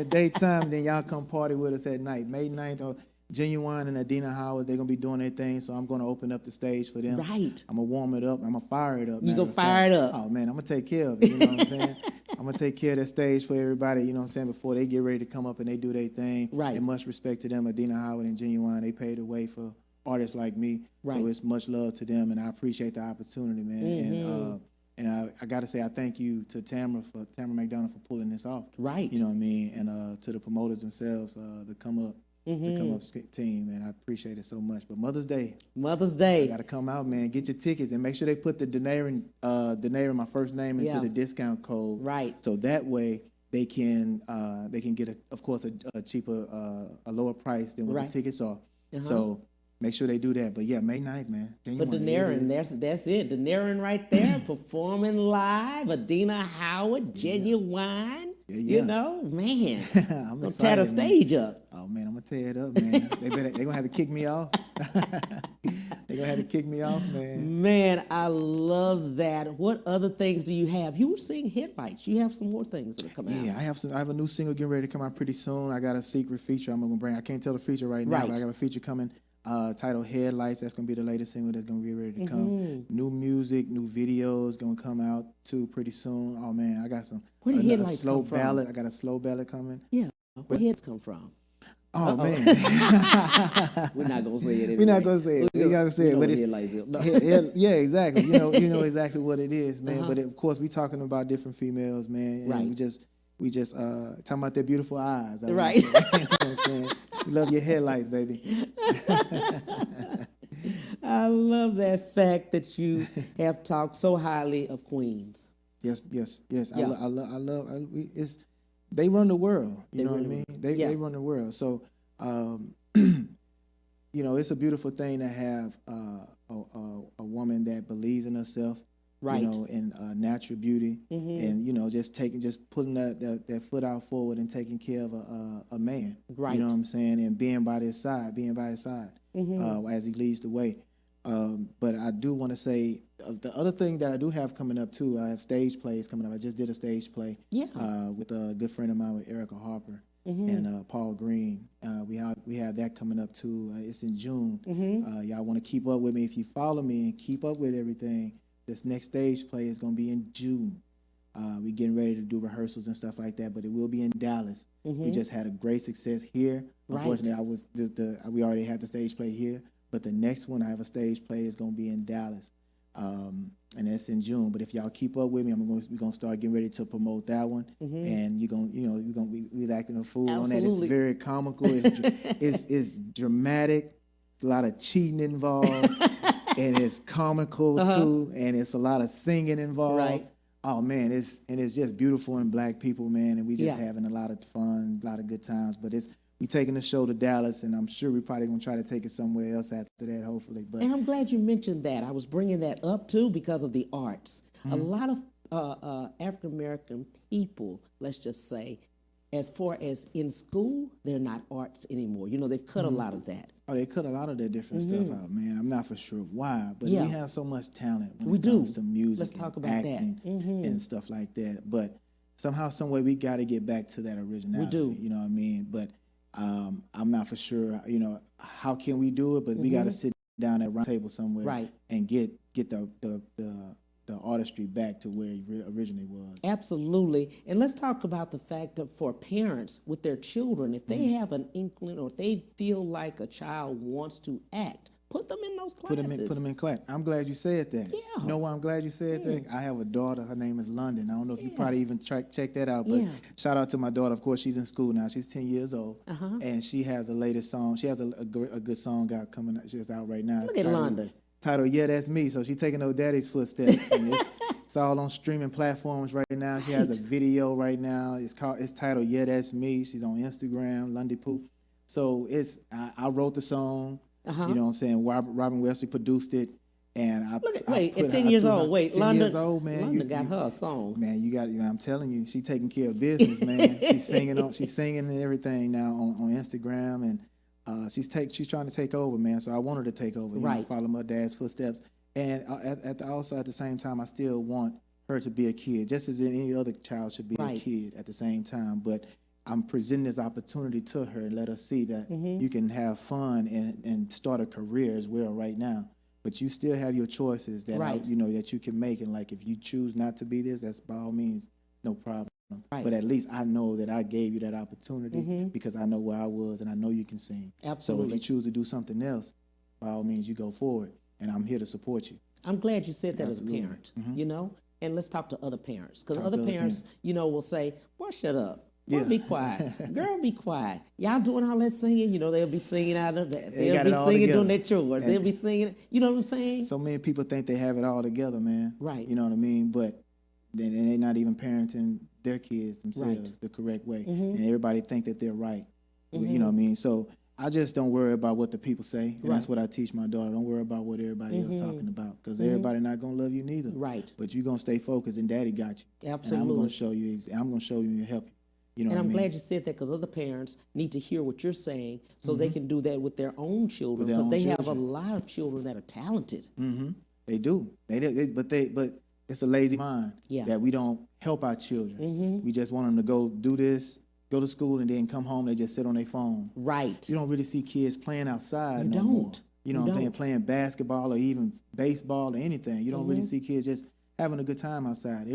daytime. Then y'all come party with us at night. May 9th. Genuine and Adina Howard, they're going to be doing their thing, so I'm going to open up the stage for them. Right. I'm going to warm it up. I'm going to fire it up. You going to fire it up. Oh, man, I'm going to take care of it. You know what I'm saying? I'm going to take care of that stage for everybody, you know what I'm saying, before they get ready to come up and they do their thing. Right. And much respect to them, Adina Howard and Genuine. They paved the way for artists like me. Right. So it's much love to them, and I appreciate the opportunity, man. And I got to say, I thank you to Tamara McDonough for pulling this off. Right. You know what I mean? And to the promoters themselves, the Come Up. The Come Up team, man. I appreciate it so much. But Mother's Day. You got to come out, man. Get your tickets and make sure they put the Denaron, my first name, into the discount code. Right. So that way they can get, of course, a cheaper, a lower price than what the tickets are. So make sure they do that. But yeah, May 9th, man. But Denaron, that's it. Denaron right there, performing live. Adina Howard, Genuine. Yeah. You know, man. I'm gonna tear the stage up. Oh man, I'm gonna tear it up, man. They gonna have to kick me off. They gonna have to kick me off, man. Man, I love that. What other things do you have? You were saying Headlights. You have some more things that are coming out. Yeah, I have a new single getting ready to come out pretty soon. I got a secret feature I'm gonna bring. I can't tell the feature right now, but I got a feature coming. Titled Headlights. That's gonna be the latest single that's gonna be ready to come. New music, new videos gonna come out too pretty soon. Oh man, I got some. Where did Headlights slow come from? ballad. I got a slow ballad coming. Yeah. Where heads come from? Oh man, we're not gonna say it. Anyway. We're not gonna say it. We gotta say it. But it's yeah, exactly. You know exactly what it is, man. But of course, we talking about different females, man. And right. We just talking about their beautiful eyes. Right. You know what I'm saying? We love your headlights, baby. I love that fact that you have talked so highly of Queens. Yes. Yeah. I love. They run the world. You know what I mean? They run the world. So, it's a beautiful thing to have a woman that believes in herself. Right. And natural beauty, and just putting that foot out forward and taking care of a man. Right. You know what I'm saying, and being by his side, as he leads the way. But I do want to say the other thing that I do have coming up too. I have stage plays coming up. I just did a stage play. With a good friend of mine, with Erica Harper and Paul Green. We have that coming up too. It's in June. Y'all want to keep up with me. If you follow me and keep up with everything. This next stage play is going to be in June. We're getting ready to do rehearsals and stuff like that, but it will be in Dallas. We just had a great success here. Unfortunately, we already had the stage play here, but the next one I have a stage play is going to be in Dallas, and that's in June. But if y'all keep up with me, we're going to start getting ready to promote that one, and we was acting a fool on that. It's very comical. It's dramatic. It's a lot of cheating involved. And it's comical too, and it's a lot of singing involved. Right. Oh man, it's just beautiful and black people, man, and we just having a lot of fun, a lot of good times. But we taking the show to Dallas, and I'm sure we're probably gonna try to take it somewhere else after that, hopefully. But and I'm glad you mentioned that. I was bringing that up too because of the arts. A lot of African American people, let's just say, as far as in school, they're not arts anymore. You know, they've cut a lot of that. Oh, they cut a lot of that different stuff out, man. I'm not for sure why, but we have so much talent when it comes to music, Let's talk about acting, and stuff like that. But somehow, some way, we got to get back to that originality. We do. You know what I mean? But I'm not for sure. You know, how can we do it? But we got to sit down at a round table somewhere, and get the artistry back to where it originally was. Absolutely. And let's talk about the fact that for parents with their children, if they have an inkling or if they feel like a child wants to act, put them in those classes. Put them in class. I'm glad you said that. Yeah. You know why I'm glad you said that? I have a daughter. Her name is London. I don't know if you probably even check that out, but shout out to my daughter. Of course, she's in school now. She's 10 years old, and she has the latest song. She has a good song coming out. She's out right now. Look at London. Titled "Yeah, That's Me." So she's taking her daddy's footsteps. And it's all on streaming platforms right now. She has a video right now. It's titled "Yeah, That's Me." She's on Instagram, Lundy Poo. So I wrote the song. You know what I'm saying? Robin Wesley produced it, and at 10 years old. Wait, 10 years old, man. London got her a song. Man, I'm telling you, she's taking care of business, man. She's singing and everything now on Instagram, and she's trying to take over, man. So I want her to take over, follow my dad's footsteps, and also at the same time, I still want her to be a kid, just as any other child should be a kid at the same time. But I'm presenting this opportunity to her and let her see that you can have fun and start a career as well right now. But you still have your choices that that you can make, and like if you choose not to be this, that's by all means no problem. But at least I know that I gave you that opportunity because I know where I was and I know you can sing. Absolutely. So if you choose to do something else, by all means you go forward, and I'm here to support you. I'm glad you said that as a parent, you know? And let's talk to other parents, because other parents, will say, boy, shut up. Boy, be quiet. Girl, be quiet. Y'all doing all that singing, they'll be singing out of that. They'll be singing doing their chores. They'll be singing, you know what I'm saying? So many people think they have it all together, man. Right. You know what I mean? But then they're not even parenting their kids themselves the correct way. And everybody think that they're right. You know what I mean? So I just don't worry about what the people say. And that's what I teach my daughter. Don't worry about what everybody else talking about, because everybody not going to love you neither. Right. But you're going to stay focused, and daddy got you. Absolutely. And I'm going to show you and help you. You know and what I'm I mean? glad you said that, because other parents need to hear what you're saying so they can do that with their own children, because they have a lot of children that are talented. They do. But it's a lazy mind that we don't help our children. We just want them to go do this, go to school, and then come home. They just sit on their phone. Right. You don't really see kids playing outside You no more. don't. You know what I'm saying? Playing basketball or even baseball or anything. You don't really see kids just having a good time outside.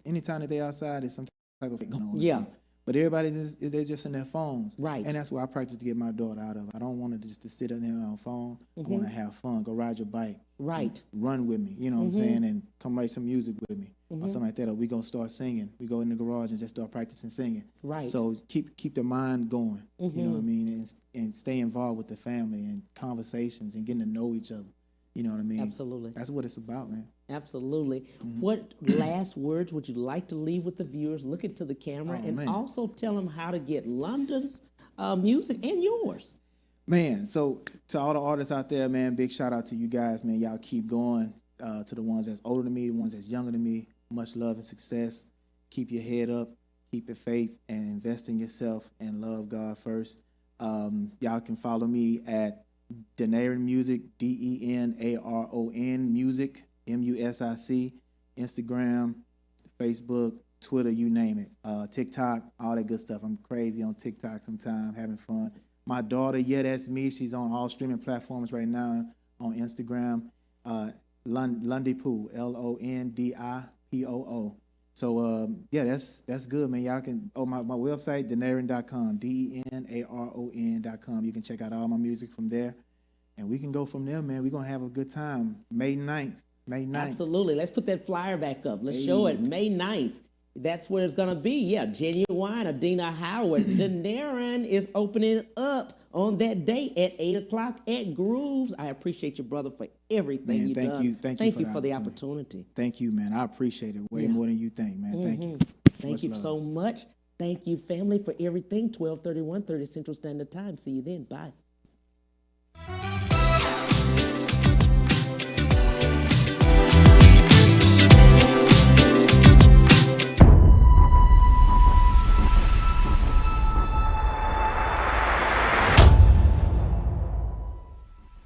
Any time that they're outside, there's some type of going on. Yeah. But they're just in their phones. Right. And that's what I practice to get my daughter out of. I don't want her just to sit in there on her phone. I want to have fun. Go ride your bike. Right. Run with me, you know what I'm saying? And come write some music with me or something like that. Or we going to start singing. We go in the garage and just start practicing singing. Right. So keep the mind going, you know what I mean? And stay involved with the family and conversations and getting to know each other. You know what I mean? Absolutely. That's what it's about, man. Absolutely. What last words would you like to leave with the viewers? Look into the camera also tell them how to get London's music and yours. Man, so to all the artists out there, man, big shout out to you guys, man. Y'all keep going. To the ones that's older than me, the ones that's younger than me, much love and success. Keep your head up, keep your faith, and invest in yourself and love God first. Y'all can follow me at Denaron Music, Denaron Music, MUSIC, Instagram, Facebook, Twitter, you name it. TikTok, all that good stuff. I'm crazy on TikTok sometimes, having fun. My daughter, Yeah, That's Me. She's on all streaming platforms right now on Instagram. Lundy Poo, LONDIPOO. So that's good, man. Y'all can my website, Denaron.com, DENARON.com. You can check out all my music from there, and we can go from there, man. We're gonna have a good time. May 9th. Absolutely. Let's put that flyer back up. Let's show it. May 9th. That's where it's going to be. Yeah, Genuine, Adina Howard. Denaron is opening up on that day at 8 o'clock at Grooves. I appreciate you, brother, for everything you've done. Thank you for the opportunity. Thank you, man. I appreciate it way more than you think, man. Thank you. Thank you so much. Thank you, family, for everything. 12:31, 30 Central Standard Time. See you then. Bye.